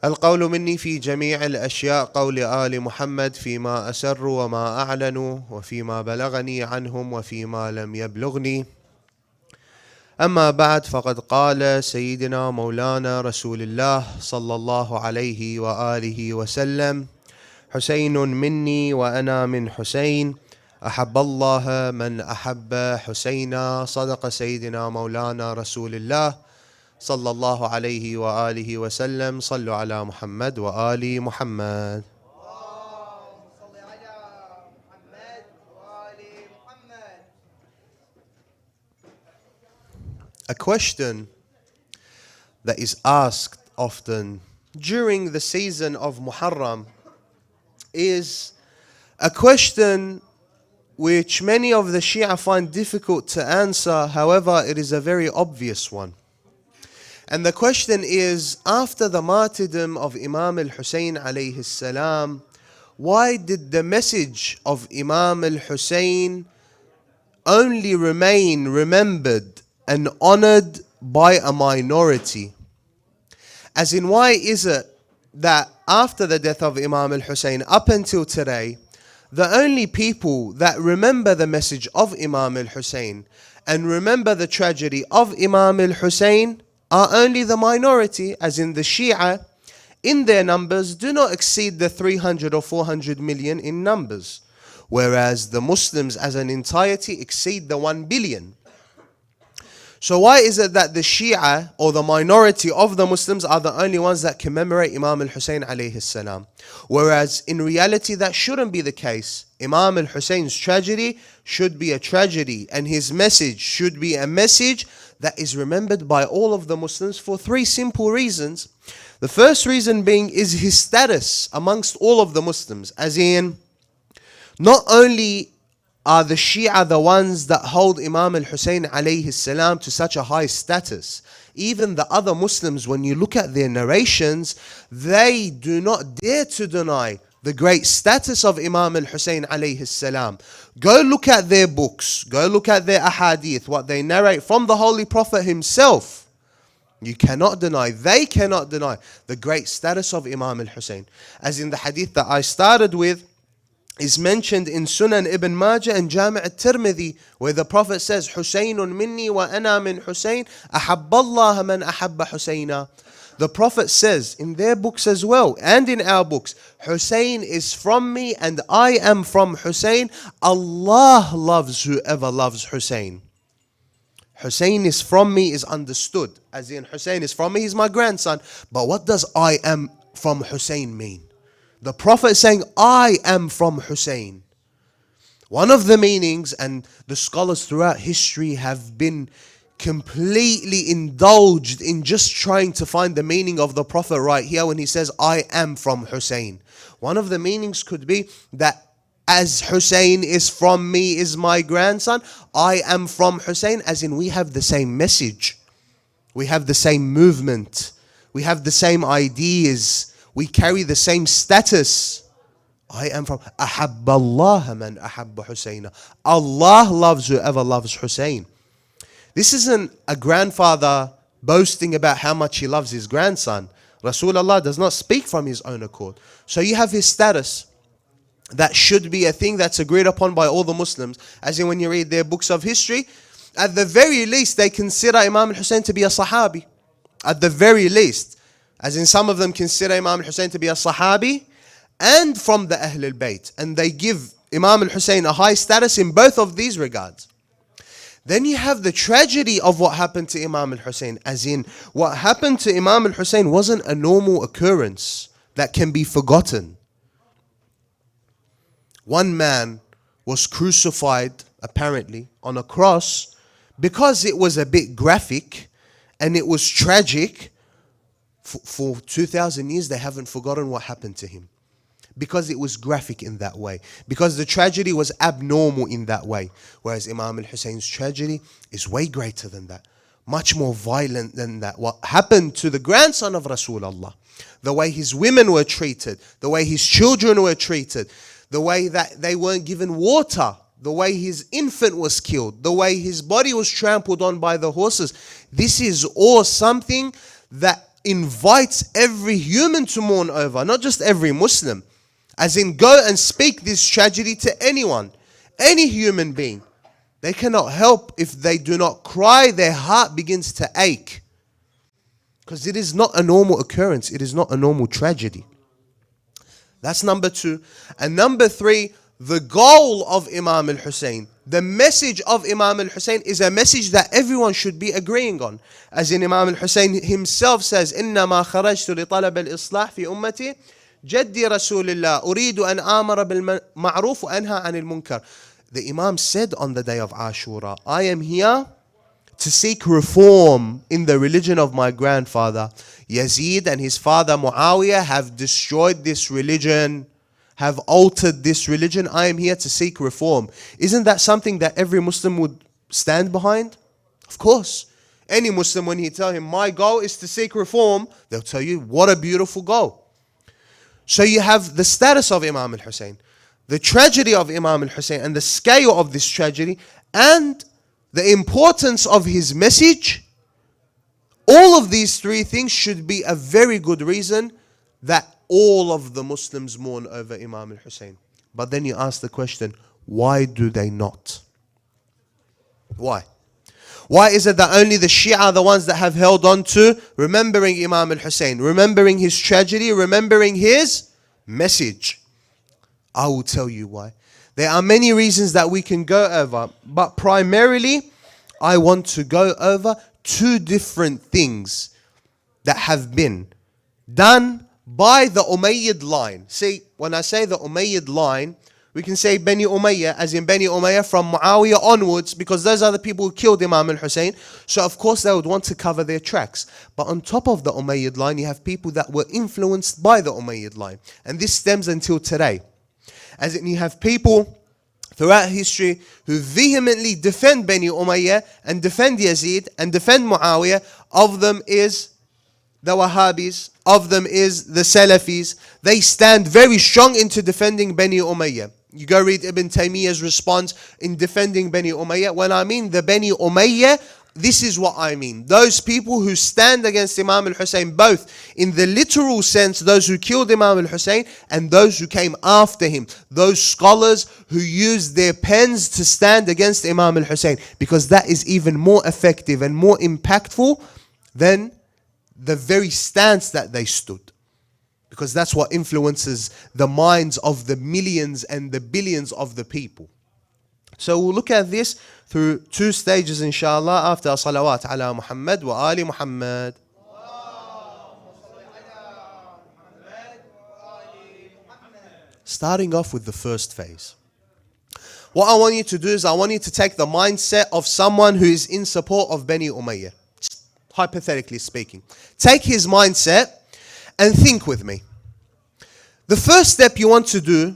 القول مني في جميع الأشياء قول آل محمد فيما أسروا وما أعلنوا وفيما بلغني عنهم وفيما لم يبلغني. أما بعد، فقد قال سيدنا مولانا رسول الله صلى الله عليه وآله وسلم: حسين مني وأنا من حسين، أحب الله من أحب حسينا. صدق سيدنا مولانا رسول الله صلى الله عليه وآله وسلم. صلوا على محمد وآل محمد. A question that is asked often during the season of Muharram is a question which many of the Shia find difficult to answer. However, it is a very obvious one. And the question is, after the martyrdom of Imam al-Hussein alayhi salam, why did the message of Imam al-Hussein only remain remembered and honored by a minority? As in, why is it that after the death of Imam al-Hussein up until today, the only people that remember the message of Imam al-Hussein and remember the tragedy of Imam al-Hussein are only the minority, as in the Shia, in their numbers, do not exceed the 300 or 400 million in numbers, whereas the Muslims as an entirety exceed the 1 billion. So why is it that the Shia, or the minority of the Muslims, are the only ones that commemorate Imam al-Hussein alayhi salam? Whereas in reality that shouldn't be the case. Imam al-Hussein's tragedy should be a tragedy, and his message should be a message that is remembered by all of the Muslims for three simple reasons. The first reason being is his status amongst all of the Muslims, as in, not only are the Shia the ones that hold Imam al-Hussein alayhi salam to such a high status, even the other Muslims, when you look at their narrations, they do not dare to deny the great status of Imam al-Hussein alayhi salam. Go look at their books, go look at their ahadith, what they narrate from the Holy Prophet himself. You cannot deny, they cannot deny the great status of Imam al-Hussein. As in the hadith that I started with, is mentioned in Sunan Ibn Majah and Jami' al-Tirmidhi, where the Prophet says, Husaynun minni wa ana min Husayn, ahabballah man ahabba Husayna. The Prophet says in their books as well, and in our books, Hussein is from me and I am from Hussein. Allah loves whoever loves Hussein. Hussein is from me is understood, as in Hussein is from me, he's my grandson. But what does I am from Hussein mean? The Prophet is saying, I am from Hussein. One of the meanings, and the scholars throughout history have been completely indulged in just trying to find the meaning of the Prophet right here when he says, I am from Hussein. One of the meanings could be that as Hussein is from me, is my grandson, I am from Hussein, as in we have the same message. We have the same movement. We have the same ideas. We carry the same status. I am from Ahabballah man ahabba Husayna. Allah loves whoever loves Hussein. This isn't a grandfather boasting about how much he loves his grandson. Rasulullah does not speak from his own accord. So you have his status. That should be a thing that's agreed upon by all the Muslims. As in, when you read their books of history, at the very least they consider Imam al-Hussein to be a Sahabi. At the very least. As in, some of them consider Imam al-Hussein to be a Sahabi and from the Ahl al-Bayt. And they give Imam al-Hussein a high status in both of these regards. Then you have the tragedy of what happened to Imam al-Hussein. As in, what happened to Imam al-Hussein wasn't a normal occurrence that can be forgotten. One man was crucified, apparently, on a cross because it was a bit graphic and it was tragic. For 2,000 years, they haven't forgotten what happened to him. Because it was graphic in that way. Because the tragedy was abnormal in that way. Whereas Imam al-Hussein's tragedy is way greater than that. Much more violent than that. What happened to the grandson of Rasulullah, the way his women were treated, the way his children were treated, the way that they weren't given water, the way his infant was killed, the way his body was trampled on by the horses. This is all something that invites every human to mourn over, not just every Muslim. As in, go and speak this tragedy to anyone, any human being. They cannot help if they do not cry, their heart begins to ache. Because it is not a normal occurrence, it is not a normal tragedy. That's number 2. And number 3, the goal of Imam al-Hussein, the message of Imam al-Hussein is a message that everyone should be agreeing on. As in Imam al-Hussein himself says, إِنَّمَا خَرَجْتُ لِطَلَبَ الْإِصْلَاحِ فِي أُمَّتِي جَدِّي رَسُولِ اللَّهِ أُرِيدُ أَنْ آمَرَ بِالْمَعْرُوفِ وَأَنْهَى عَنِ الْمُنْكَرِ. The Imam said on the day of Ashura, I am here to seek reform in the religion of my grandfather. Yazid and his father Muawiyah have destroyed this religion, have altered this religion. I am here to seek reform. Isn't that something that every Muslim would stand behind? Of course. Any Muslim, when you tell him, my goal is to seek reform, they'll tell you, what a beautiful goal. So you have the status of Imam al-Hussein, the tragedy of Imam al-Hussein and the scale of this tragedy, and the importance of his message. All of these 3 things should be a very good reason that all of the Muslims mourn over Imam al-Hussein. But then you ask the question, why do they not? Why? Why is it that only the Shia are the ones that have held on to remembering Imam al-Hussein, remembering his tragedy, remembering his message? I will tell you why. There are many reasons that we can go over, but primarily I want to go over 2 different things that have been done by the Umayyad line. See, when I say the Umayyad line, we can say Bani Umayyah, as in Bani Umayyah from Muawiyah onwards, because those are the people who killed Imam al-Hussein. So of course they would want to cover their tracks. But on top of the Umayyad line, you have people that were influenced by the Umayyad line. And this stems until today. As in, you have people throughout history who vehemently defend Bani Umayyah and defend Yazid and defend Muawiyah. Of them is the Wahhabis, of them is the Salafis. They stand very strong into defending Bani Umayyah. You go read Ibn Taymiyyah's response in defending Bani Umayyah. When I mean the Bani Umayyah, this is what I mean. Those people who stand against Imam al-Hussein, both in the literal sense, those who killed Imam al-Hussein, and those who came after him. Those scholars who used their pens to stand against Imam al-Hussein. Because that is even more effective and more impactful than the very stance that they stood. Because that's what influences the minds of the millions and the billions of the people. So we'll look at this through 2 stages, inshallah, after salawat ala Muhammad wa ali Muhammad. Starting off with the first phase. What I want you to do is I want you to take the mindset of someone who is in support of Bani Umayyah. Hypothetically speaking. Take his mindset and think with me. The first step you want to do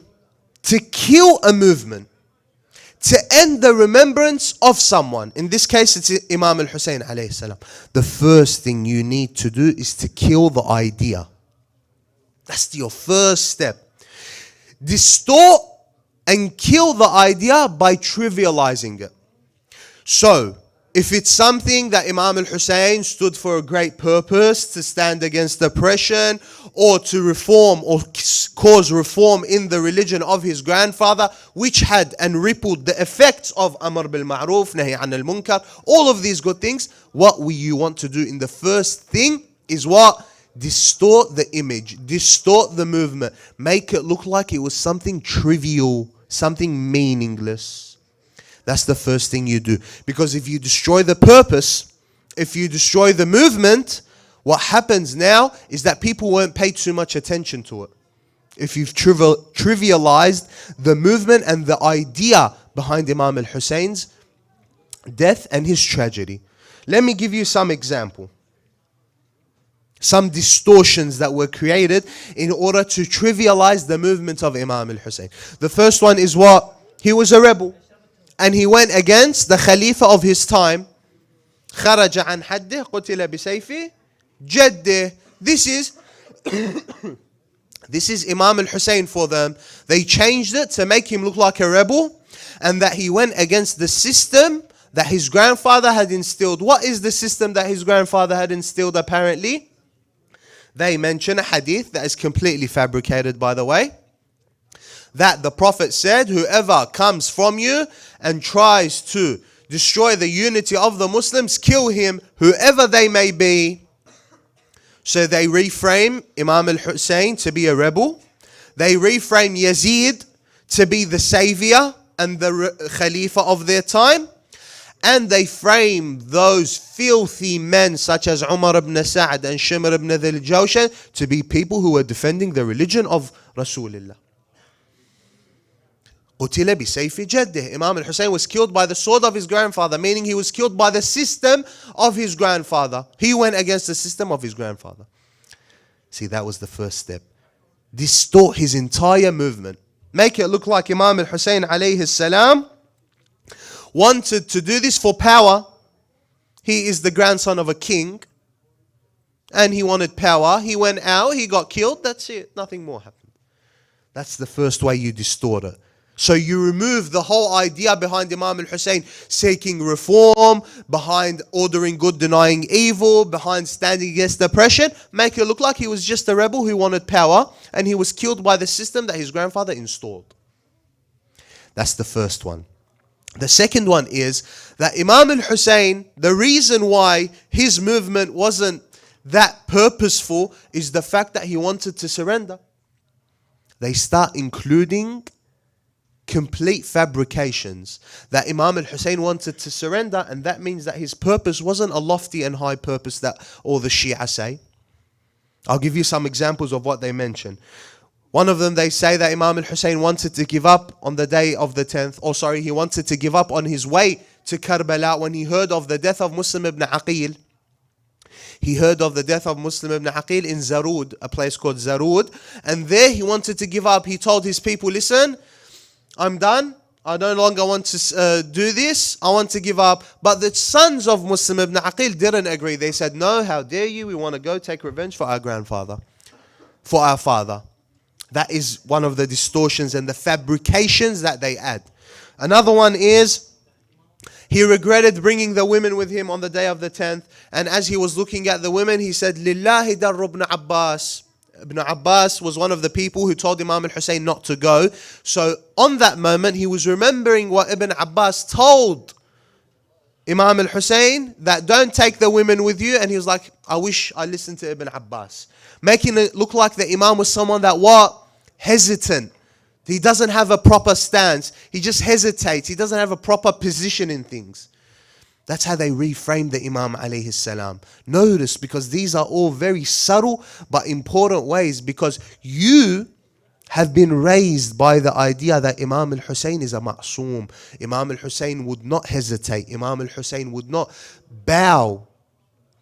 to kill a movement, to end the remembrance of someone, in this case it's Imam al-Hussein alayhi salam, the first thing you need to do is to kill the idea. That's your first step. Distort and kill the idea by trivializing it. So, if it's something that Imam al-Hussein stood for a great purpose, to stand against oppression, or to reform or cause reform in the religion of his grandfather, which had and rippled the effects of Amr bil Ma'ruf, Nahi an al-Munkar, all of these good things, what you want to do in the first thing is what? Distort the image, distort the movement, make it look like it was something trivial, something meaningless. That's the first thing you do. Because if you destroy the purpose, if you destroy the movement, what happens now is that people won't pay too much attention to it. If you've trivialized the movement and the idea behind Imam al-Hussein's death and his tragedy. Let me give you some example. Some distortions that were created in order to trivialize the movement of Imam al-Hussein. The first one is what? He was a rebel. And he went against the Khalifa of his time. خرج عن حده قتل بسيف جده. This is Imam al-Hussein for them. They changed it to make him look like a rebel, and that he went against the system that his grandfather had instilled. What is the system that his grandfather had instilled apparently? They mention a hadith that is completely fabricated, by the way, that the Prophet said, whoever comes from you and tries to destroy the unity of the Muslims, kill him, whoever they may be. So they reframe Imam al-Hussein to be a rebel. They reframe Yazid to be the savior and the Khalifa of their time. And they frame those filthy men such as Umar ibn Sa'd and Shimr ibn Dhil Jawshan to be people who were defending the religion of Rasulullah. قتل بسيف جده. Imam al-Hussein was killed by the sword of his grandfather, meaning he was killed by the system of his grandfather. He went against the system of his grandfather. See, that was the first step. Distort his entire movement. Make it look like Imam al-Hussein alayhi salam wanted to do this for power. He is the grandson of a king and he wanted power. He went out, he got killed, that's it. Nothing more happened. That's the first way you distort it. So you remove the whole idea behind Imam al-Hussein seeking reform, behind ordering good, denying evil, behind standing against oppression. Make it look like he was just a rebel who wanted power and he was killed by the system that his grandfather installed. That's the first one. The second one is that Imam al-Hussein, the reason why his movement wasn't that purposeful is the fact that he wanted to surrender. They start including complete fabrications that Imam al-Hussein wanted to surrender, and that means that his purpose wasn't a lofty and high purpose that all the Shia say. I'll give you some examples of what they mention. One of them, they say that Imam al-Hussein wanted to give up on the day of the 10th, he wanted to give up on his way to Karbala when he heard of the death of Muslim ibn Aqil. He heard of the death of Muslim ibn Aqil in Zarud, a place called Zarud, and there he wanted to give up. He told his people, listen, I'm done. I no longer want to do this. I want to give up. But the sons of Muslim ibn Aqil didn't agree. They said, no, how dare you? We want to go take revenge for our grandfather, for our father. That is one of the distortions and the fabrications that they add. Another one is, he regretted bringing the women with him on the day of the 10th. And as he was looking at the women, he said, Lillahi darru ibn Abbas. Ibn Abbas was one of the people who told Imam al-Hussein not to go. So on that moment, he was remembering what Ibn Abbas told Imam al-Hussein, that don't take the women with you. And he was like, I wish I listened to Ibn Abbas. Making it look like the Imam was someone that hesitant. He doesn't have a proper stance. He just hesitates. He doesn't have a proper position in things. That's how they reframe the Imam alayhi salam. Notice, because these are all very subtle but important ways, because you have been raised by the idea that Imam al-Hussein is a ma'soom. Imam al-Hussein would not hesitate. Imam al-Hussein would not bow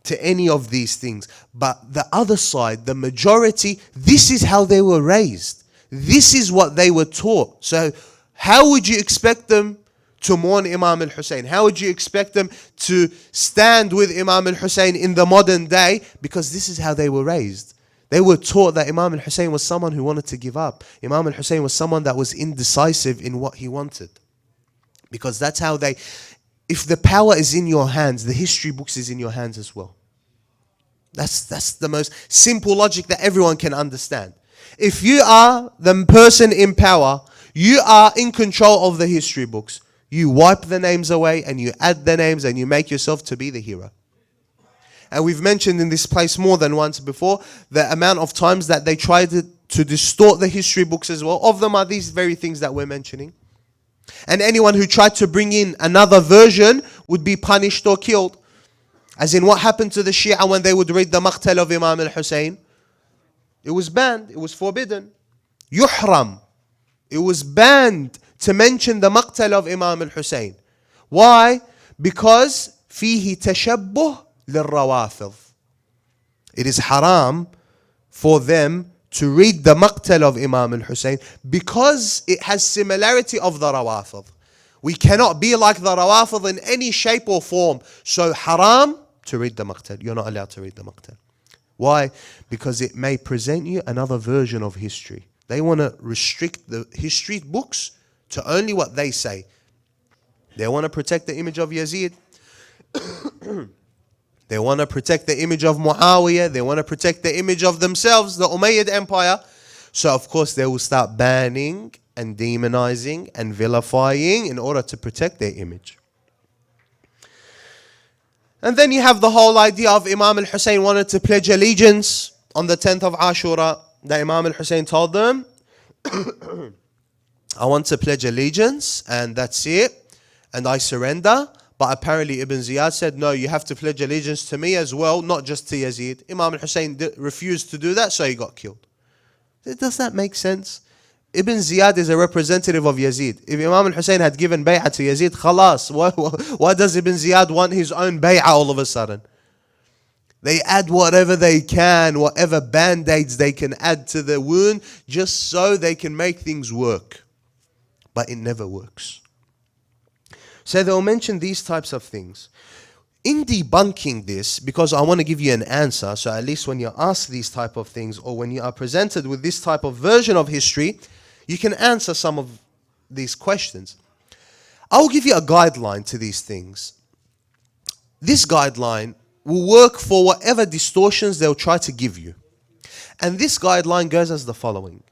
to any of these things. But the other side, the majority, this is how they were raised. This is what they were taught. So how would you expect them to mourn Imam al-Hussein? How would you expect them to stand with Imam al-Hussein in the modern day? Because this is how they were raised. They were taught that Imam al-Hussein was someone who wanted to give up. Imam al-Hussein was someone that was indecisive in what he wanted. Because that's how they... If the power is in your hands, the history books is in your hands as well. That's the most simple logic that everyone can understand. If you are the person in power, you are in control of the history books. You wipe the names away and you add the names and you make yourself to be the hero. And we've mentioned in this place more than once before the amount of times that they tried to distort the history books as well. Of them are these very things that we're mentioning. And anyone who tried to bring in another version would be punished or killed. As in what happened to the Shia when they would read the Maqtal of Imam al-Hussein. It was banned. It was forbidden. Yuhram. It was banned to mention the Maqtal of Imam al-Hussein. Why? Because فيه تشبه للروافض. It is haram for them to read the Maqtal of Imam al-Hussein because it has similarity of the Rawafid. We cannot be like the Rawafid in any shape or form. So haram to read the Maqtal. You're not allowed to read the Maqtal. Why? Because it may present you another version of history. They want to restrict the history books to only what they say. They want to protect the image of Yazid. They want to protect the image of Muawiyah. They want to protect the image of themselves, the Umayyad Empire. So of course they will start banning and demonizing and vilifying in order to protect their image. And then you have the whole idea of Imam al-Hussein wanted to pledge allegiance on the 10th of Ashura. That Imam al-Hussein told them, I want to pledge allegiance and that's it. And I surrender. But apparently Ibn Ziyad said, no, you have to pledge allegiance to me as well, not just to Yazid. Imam al-Hussein refused to do that, so he got killed. Does that make sense? Ibn Ziyad is a representative of Yazid. If Imam al-Hussein had given bay'ah to Yazid, khalas, why does Ibn Ziyad want his own bay'ah all of a sudden? They add whatever they can, whatever band-aids they can add to the wound, just so they can make things work. But it never works. So they'll mention these types of things. In debunking this, because I want to give you an answer, so at least when you're asked these type of things, or when you are presented with this type of version of history, you can answer some of these questions. I will give you a guideline to these things. This guideline will work for whatever distortions they'll try to give you. And this guideline goes as the following.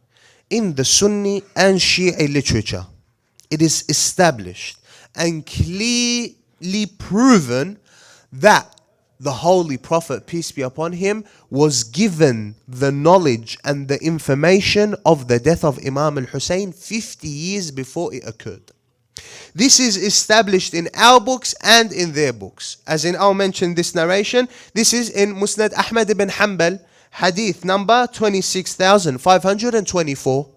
In the Sunni and Shia literature, it is established and clearly proven that the Holy Prophet, peace be upon him, was given the knowledge and the information of the death of Imam al-Hussein 50 years before it occurred. This is established in our books and in their books. As in, I'll mention this narration. This is in Musnad Ahmad ibn Hanbal, hadith number 26,524.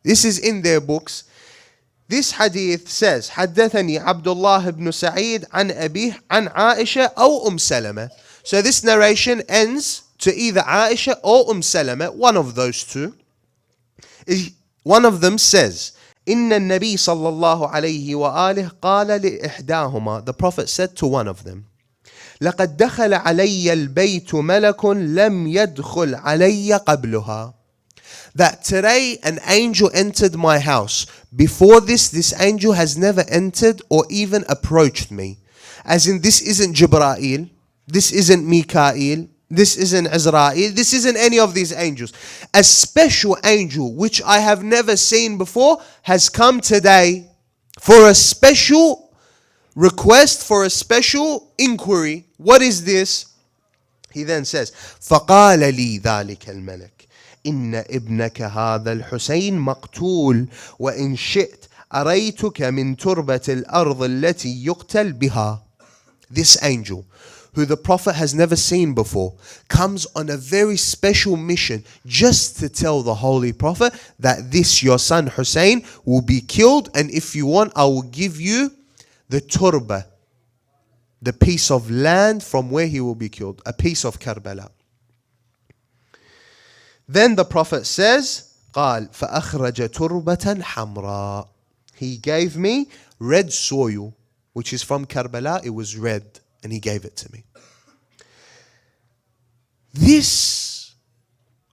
This is in their books. This hadith says, حدثني عبد الله بن سعيد عن أبيه عن عائشة أو سلمة. So this narration ends to either Aisha or Salama, one of those two. One of them says, إن النبي صلى الله عليه وآله قال لإحداهما. The Prophet said to one of them, لقد دخل علي البيت ملك لم يدخل علي قبلها. That today an angel entered my house. Before this angel has never entered or even approached me. As in, this isn't Jibra'il, this isn't Mikael, this isn't Azrael, this isn't any of these angels. A special angel which I have never seen before has come today for a special request, for a special inquiry. What is this? He then says, فقال لي ذلك الملك إن ابنك هذا الحسين مقتول وإن شئت أريتك من تربة الأرض التي يقتل بها. This angel, who the Prophet has never seen before, comes on a very special mission just to tell the Holy Prophet that this, your son Hussein, will be killed, and if you want, I will give you the turba, the piece of land from where he will be killed, a piece of Karbala. Then the Prophet says, قال فأخرج تربة حمراء. He gave me red soil, which is from Karbala. It was red, and he gave it to me. This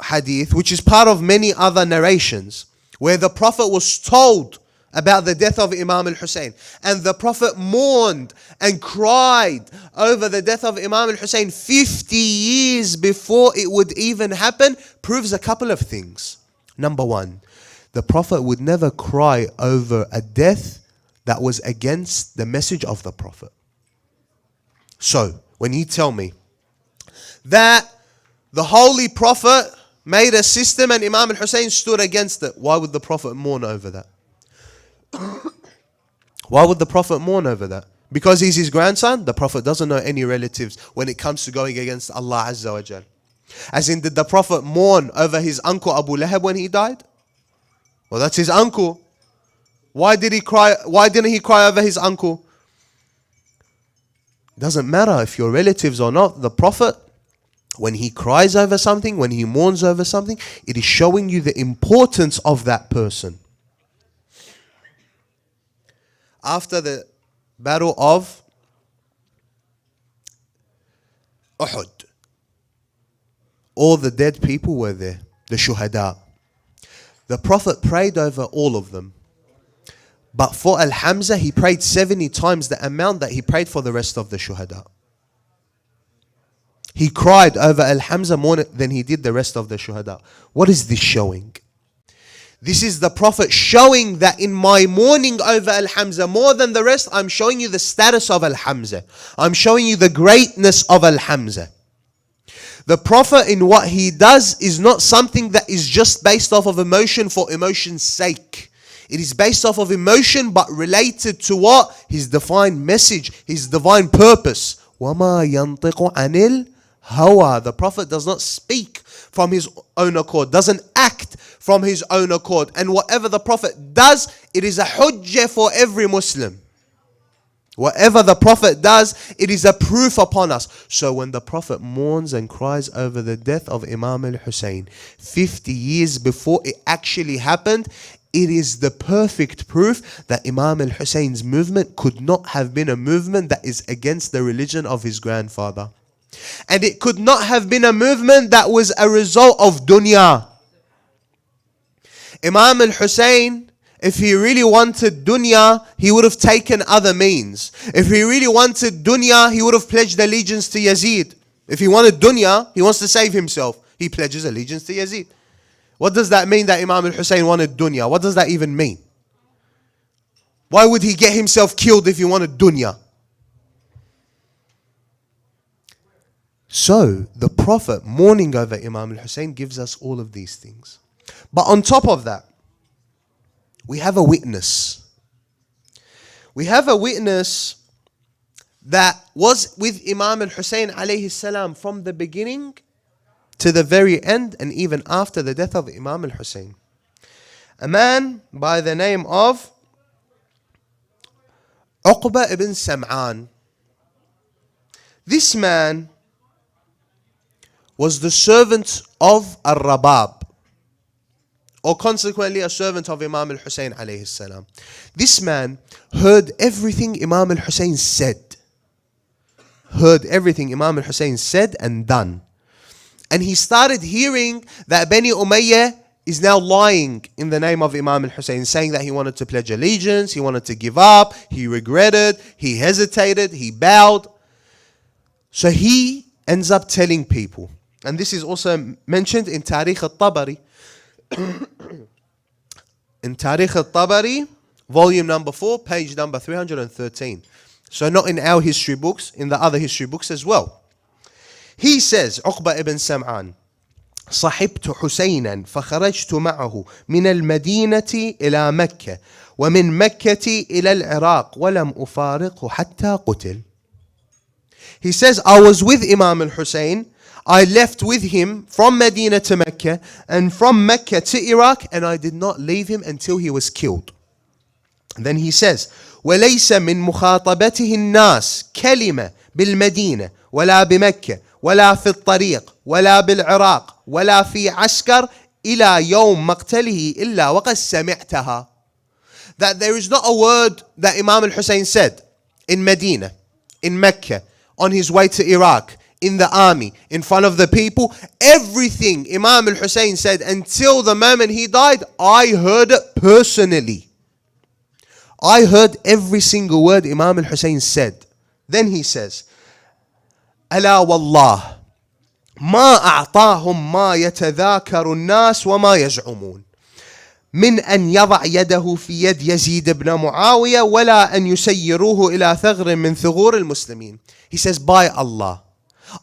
hadith, which is part of many other narrations, where the Prophet was told about the death of Imam al-Hussein, and the Prophet mourned and cried over the death of Imam al-Hussein 50 years before it would even happen, proves a couple of things. Number one, the Prophet would never cry over a death that was against the message of the Prophet. So, when you tell me that the Holy Prophet made a system and Imam al-Hussein stood against it, why would the Prophet mourn over that? Why would the Prophet mourn over that? Because he's his grandson? The Prophet doesn't know any relatives when it comes to going against Allah Azza wa Jal. As in, did the Prophet mourn over his uncle Abu Lahab when he died? Well, that's his uncle. Why did he cry? Why didn't he cry over his uncle? It doesn't matter if you're relatives or not. The Prophet, when he cries over something, when he mourns over something, it is showing you the importance of that person. After the battle of Uhud, all the dead people were there, the shuhada. The Prophet prayed over all of them. But for Al-Hamza, he prayed 70 times the amount that he prayed for the rest of the shuhada. He cried over Al-Hamza more than he did the rest of the shuhada. What is this showing? This is the Prophet showing that in my mourning over Al-Hamza more than the rest, I'm showing you the status of Al-Hamza. I'm showing you the greatness of Al-Hamza. The Prophet in what he does is not something that is just based off of emotion for emotion's sake. It is based off of emotion but related to what? His divine message, his divine purpose. وَمَا يَنطِقُ عَنِ الْهَوَى. The Prophet does not speak from his own accord, doesn't act from his own accord. And whatever the Prophet does, it is a hujjah for every Muslim. Whatever the Prophet does, it is a proof upon us. So when the Prophet mourns and cries over the death of Imam al-Hussein 50 years before it actually happened, it is the perfect proof that Imam al-Hussein's movement could not have been a movement that is against the religion of his grandfather. And it could not have been a movement that was a result of dunya. Imam al-Hussein, if he really wanted dunya, he would have taken other means. If he really wanted dunya, he would have pledged allegiance to Yazid. If he wanted dunya, he wants to save himself, he pledges allegiance to Yazid. What does that mean that Imam al-Hussein wanted dunya? What does that even mean? Why would he get himself killed if he wanted dunya? So, the Prophet mourning over Imam al-Hussein gives us all of these things. But on top of that, we have a witness. We have a witness that was with Imam al-Hussein alayhi salam from the beginning to the very end and even after the death of Imam al-Hussein. A man by the name of Uqba ibn Sam'an. This man was the servant of Al-Rabab, or consequently a servant of Imam al-Hussein alayhi salam. This man heard everything Imam al-Hussein said. Heard everything Imam al-Hussein said and done. And he started hearing that Bani Umayyah is now lying in the name of Imam al-Hussein, saying that he wanted to pledge allegiance, he wanted to give up, he regretted, he hesitated, he bowed. So he ends up telling people. And this is also mentioned in Tarikh al-Tabari. In Tarikh al-Tabari, volume number 4, page number 313. So not in our history books, in the other history books as well. He says, Uqba ibn Sam'an, صحبت حسينا فخرجت معه من المدينة إلى مكة ومن مكة إلى العراق ولم أفارقه حتى قتل. He says, I was with Imam al-Hussein. I left with him from Medina to Mecca and from Mecca to Iraq, and I did not leave him until he was killed. And then he says, وليس من مخاطبته الناس كلمة بالمدينة ولا بمكة ولا في الطريق ولا بالعراق ولا في عسكر إلى يوم مقتله إلا وقد سمعتها. That there is not a word that Imam al-Hussein said in Medina, in Mecca, on his way to Iraq, in the army, in front of the people. Everything Imam al-Hussein said until the moment he died, I heard it personally. I heard every single word Imam al-Hussein said. Then he says, ألا والله ما أعطاهم ما يتذاكر الناس وما يزعمون من أن يضع يده في يد يزيد بن معاوية ولا أن يسيروه إلى ثغر من ثغور المسلمين. He says, by Allah,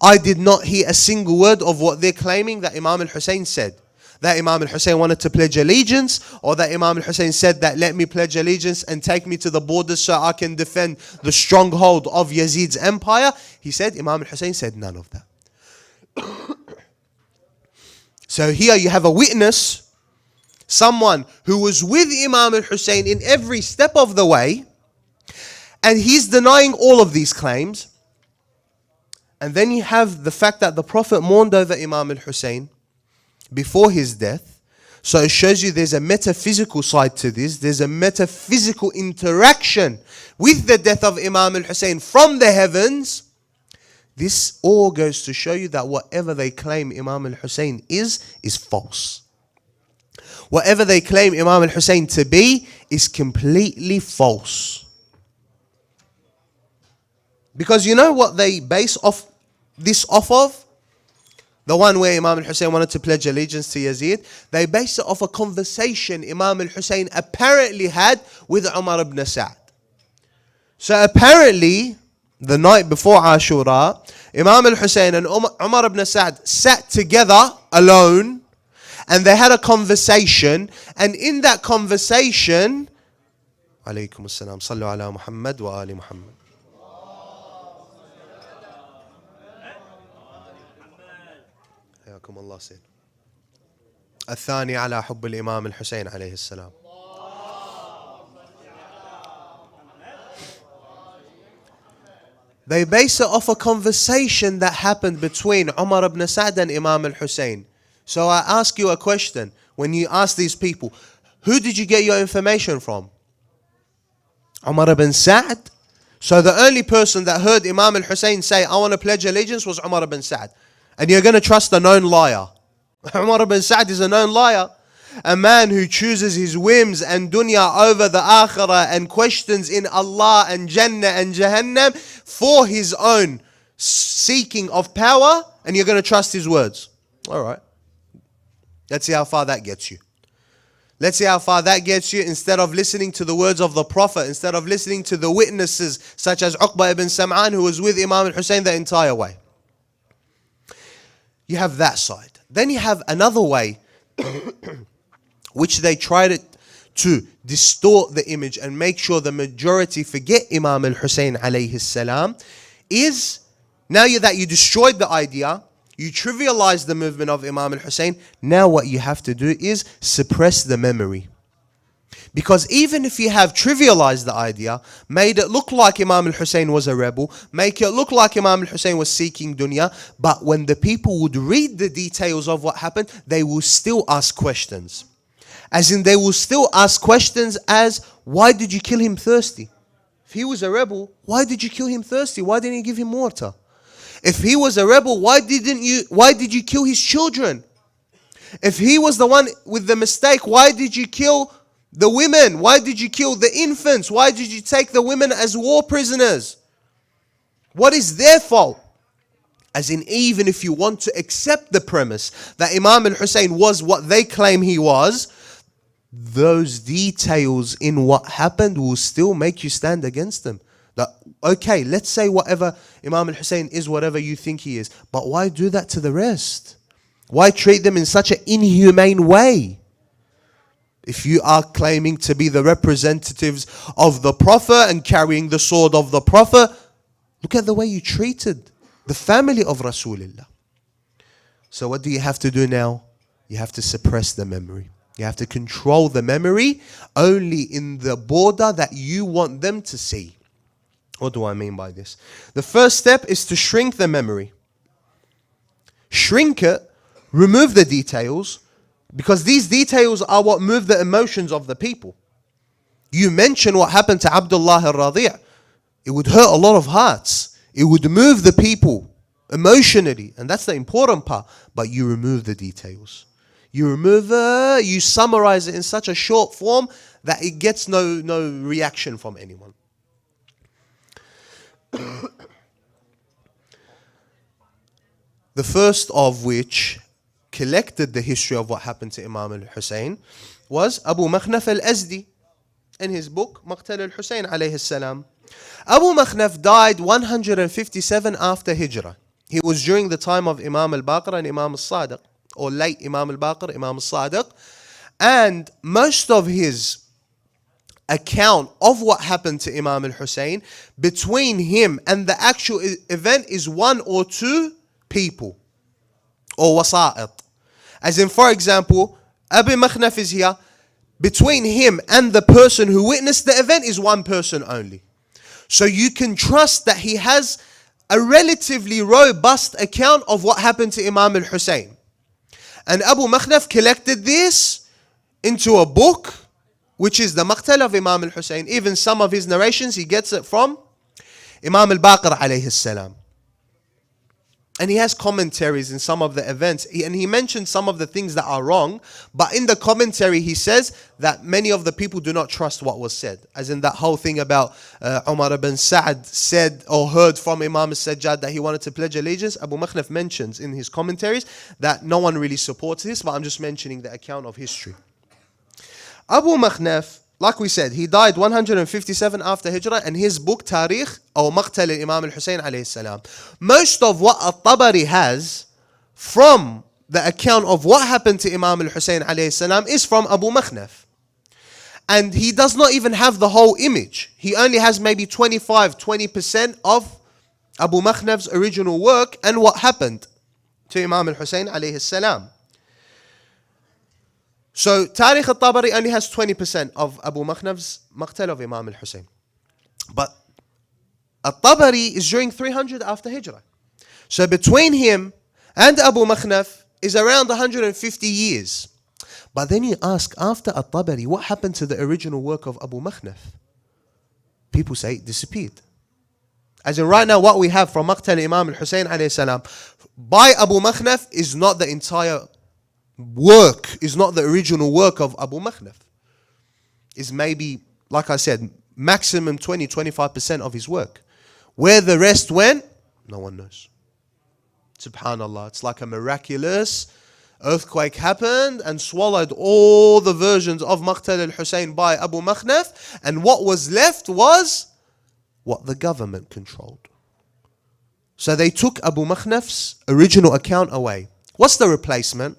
I did not hear a single word of what they're claiming that Imam al-Hussein said. That Imam al-Hussein wanted to pledge allegiance, or that Imam al-Hussein said that let me pledge allegiance and take me to the borders so I can defend the stronghold of Yazid's empire. He said, Imam al-Hussein said none of that. So here you have a witness, someone who was with Imam al-Hussein in every step of the way, and he's denying all of these claims. And then you have the fact that the Prophet mourned over Imam al-Hussein before his death. So it shows you there's a metaphysical side to this. There's a metaphysical interaction with the death of Imam al-Hussein from the heavens. This all goes to show you that whatever they claim Imam al-Hussein is false. Whatever they claim Imam al-Hussein to be is completely false. Because you know what they base this off of? the one where Imam al-Hussein wanted to pledge allegiance to Yazid, they base it off a conversation Imam al-Hussein apparently had with Umar ibn Sa'd. So apparently, the night before Ashura, Imam al-Hussein and Umar ibn Sa'd sat together alone and they had a conversation, and in that conversation, alaykum as-salam, sallu ala Muhammad wa ali Muhammad. حياكم الله سيد. الثاني على حب الإمام الحسين عليه السلام. They base it off a conversation that happened between Umar ibn Sa'd and Imam al-Hussein. So I ask you a question. When you ask these people, who did you get your information from? Umar ibn Sa'd? So the only person that heard Imam al-Hussein say, I want to pledge allegiance, was Umar ibn Sa'd. And you're going to trust a known liar. Umar ibn Sa'd is a known liar. A man who chooses his whims and dunya over the akhirah and questions in Allah and Jannah and Jahannam for his own seeking of power, and you're going to trust his words. Alright. Let's see how far that gets you. Let's see how far that gets you. Instead of listening to the words of the Prophet, instead of listening to the witnesses such as Uqba ibn Sam'an, who was with Imam al-Hussein the entire way. You have that side. Then you have another way which they tried to distort the image and make sure the majority forget Imam al-Hussein alayhi salam, is now that you destroyed the idea, you trivialized the movement of Imam al-Hussein, now what you have to do is suppress the memory. Because even if you have trivialized the idea, made it look like Imam al-Hussein was a rebel, make it look like Imam al-Hussein was seeking dunya, but when the people would read the details of what happened, they will still ask questions. As in, they will still ask questions as, why did you kill him thirsty? If he was a rebel, why did you kill him thirsty? Why didn't you give him water? If he was a rebel, why did you kill his children? If he was the one with the mistake, why did you kill the women? Why did you kill the infants? Why did you take the women as war prisoners? What is their fault? As in, even if you want to accept the premise that Imam al-Hussein was what they claim he was, those details in what happened will still make you stand against them. That, okay, let's say whatever Imam al-Hussein is, whatever you think he is, but why do that to the rest? Why treat them in such an inhumane way? If you are claiming to be the representatives of the Prophet and carrying the sword of the Prophet, look at the way you treated the family of Rasulullah. So what do you have to do now? You have to suppress the memory. You have to control the memory only in the border that you want them to see. What do I mean by this? The first step is to shrink the memory. Shrink it, remove the details, because these details are what move the emotions of the people. You mention what happened to Abdullah al-Radi'. It would hurt a lot of hearts. It would move the people emotionally, and that's the important part. But you remove the details. You remove it, you summarize it in such a short form that it gets no reaction from anyone. The first of which collected the history of what happened to Imam al-Hussein was Abu Makhnaf al-Azdi in his book Maqtal al-Hussein alayhi salam. Abu Makhnaf died 157 after Hijrah. He was during the time of Imam al-Baqir and Imam al-Sadiq, or late Imam al-Baqir, Imam al-Sadiq. And most of his account of what happened to Imam al-Hussein between him and the actual event is one or two people, or wasa'it. As in, for example, Abu Makhnaf is here. Between him and the person who witnessed the event is one person only. So you can trust that he has a relatively robust account of what happened to Imam al-Hussein. And Abu Makhnaf collected this into a book, which is the Maqtal of Imam al-Hussein. Even some of his narrations, he gets it from Imam al-Baqir alayhi salam. And he has commentaries in some of the events. And he mentioned some of the things that are wrong. But in the commentary, he says that many of the people do not trust what was said. As in that whole thing about Umar ibn Sa'd said or heard from Imam al-Sajjad that he wanted to pledge allegiance. Abu Makhnaf mentions in his commentaries that no one really supports this. But I'm just mentioning the account of history. Abu Makhnaf, like we said, he died 157 after Hijrah, and his book Tarikh or Maqtal al-Imam al-Hussein alayhi salam. Most of what al-Tabari has from the account of what happened to Imam al-Hussein alayhi salam is from Abu Makhnaf. And he does not even have the whole image. He only has maybe 20% of Abu Makhnaf's original work and what happened to Imam al-Hussein alayhi salam. So, Tarikh al-Tabari only has 20% of Abu Makhnaf's Maqtal of Imam al-Hussein. But al-Tabari is during 300 after Hijrah. So, between him and Abu Makhnaf is around 150 years. But then you ask, after al-Tabari, what happened to the original work of Abu Makhnaf? People say it disappeared. As in right now, what we have from Maqtal Imam al-Hussein alayhi salam by Abu Makhnaf is not the entire work, is not the original work of Abu Makhnaf. Is maybe, like I said, maximum 20-25% of his work. Where the rest went, no one knows. Subhanallah, it's like a miraculous earthquake happened and swallowed all the versions of Maqtal al-Hussein by Abu Makhnaf, and what was left was what the government controlled. So they took Abu Makhnaf's original account away. What's the replacement?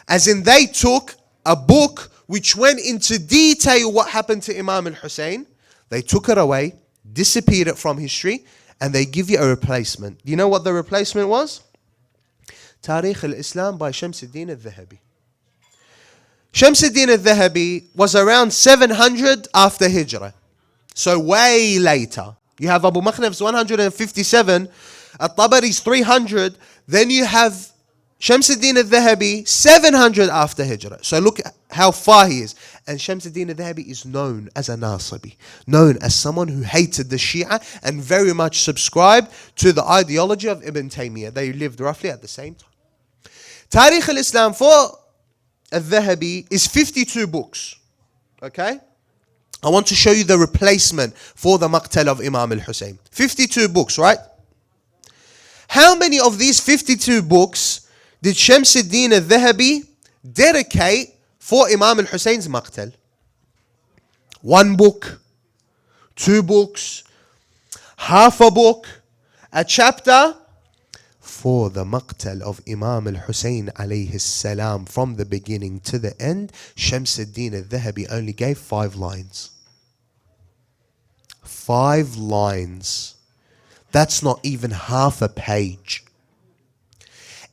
As in, they took a book which went into detail what happened to Imam al-Hussein. They took it away, disappeared it from history, and they give you a replacement. Do you know what the replacement was? Tarikh al-Islam by Shamsuddin al-Dhahabi. Shamsuddin al-Dhahabi was around 700 after Hijrah. So way later. You have Abu Makhnaf's 157, al-Tabari's 300, then you have Shamsuddin al-Dhahabi 700 after Hijrah. So look how far he is. And Shamsuddin al-Dhahabi is known as a Nasibi, known as someone who hated the Shia and very much subscribed to the ideology of Ibn Taymiyyah. They lived roughly at the same time. Tarikh al-Islam for al-Dhahabi is 52 books. Okay? I want to show you the replacement for the Maqtal of Imam al-Hussein. 52 books, right? How many of these 52 books did Shamsuddin al-Dhahabi dedicate for Imam al-Hussein's Maqtal? 1 book, 2 books, half a book, a chapter for the Maqtal of Imam al-Hussein alayhi salam from the beginning to the end. Shamsuddin al-Dhahabi only gave 5 lines. 5 lines. That's not even half a page.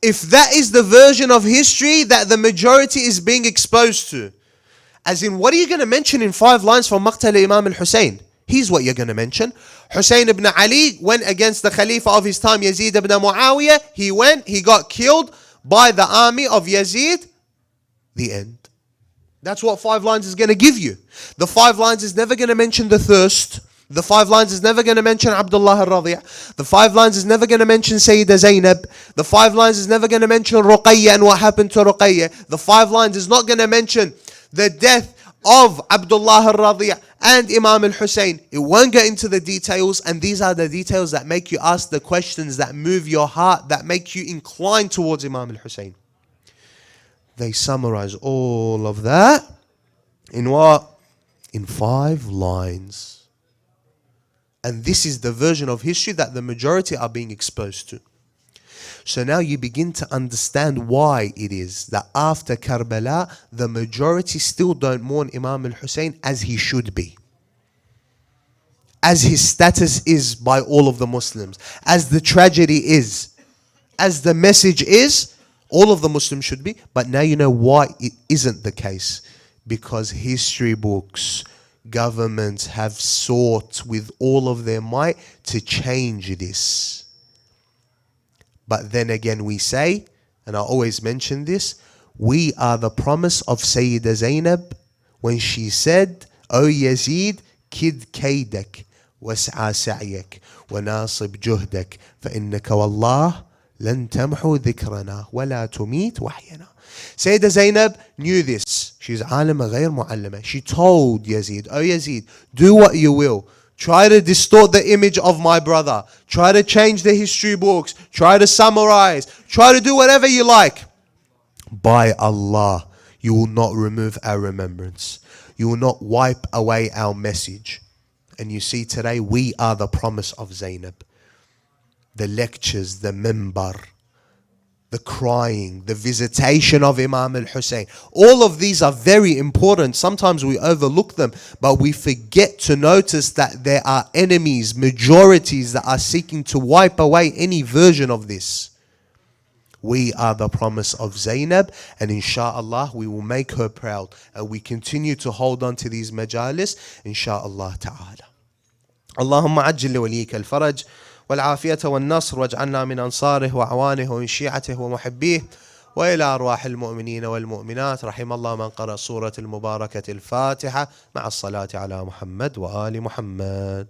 If that is the version of history that the majority is being exposed to, as in, what are you going to mention in 5 lines from Maqtal Imam al-Hussein? Here's what you're going to mention. Hussein ibn Ali went against the Khalifa of his time, Yazid ibn Muawiyah. He got killed by the army of Yazid. The end. That's what 5 lines is going to give you. The 5 lines is never going to mention the thirst. The 5 lines is never going to mention Abdullah al-Radi'. The 5 lines is never going to mention Sayyidah Zainab. The 5 lines is never going to mention Ruqayya and what happened to Ruqayya. The 5 lines is not going to mention the death of Abdullah al-Radi' and Imam al-Hussein. It won't get into the details, and these are the details that make you ask the questions that move your heart, that make you incline towards Imam al-Hussein. They summarize all of that in what? In 5 lines. And this is the version of history that the majority are being exposed to. So now you begin to understand why it is that after Karbala, the majority still don't mourn Imam al-Hussein as he should be. As his status is by all of the Muslims. As the tragedy is. As the message is, all of the Muslims should be. But now you know why it isn't the case. Because history books, governments have sought with all of their might to change this. But then again we say, and I always mention this, we are the promise of Sayyidah Zainab when she said, O Yazid, kid kaidak, واسعى سعيك وناصب جهدك فإنك والله لن تمحو ذكرنا ولا تميت وحينا. Sayyidah Zainab knew this. She's عالمة غير معلمة. She told Yazid, oh Yazid, do what you will. Try to distort the image of my brother. Try to change the history books. Try to summarize. Try to do whatever you like. By Allah, you will not remove our remembrance. You will not wipe away our message. And you see today, we are the promise of Zainab. The lectures, the minbar, the crying, the visitation of Imam al-Hussein. All of these are very important. Sometimes we overlook them, but we forget to notice that there are enemies, majorities that are seeking to wipe away any version of this. We are the promise of Zainab, and insha'Allah we will make her proud. And we continue to hold on to these majalis, insha'Allah ta'ala. Allahumma ajil waliyika al-faraj والعافية والنصر واجعلنا من أنصاره وأعوانه ومن شيعته ومحبيه وإلى أرواح المؤمنين والمؤمنات. رحم الله من قرأ سورة المباركة الفاتحة مع الصلاة على محمد وآل محمد.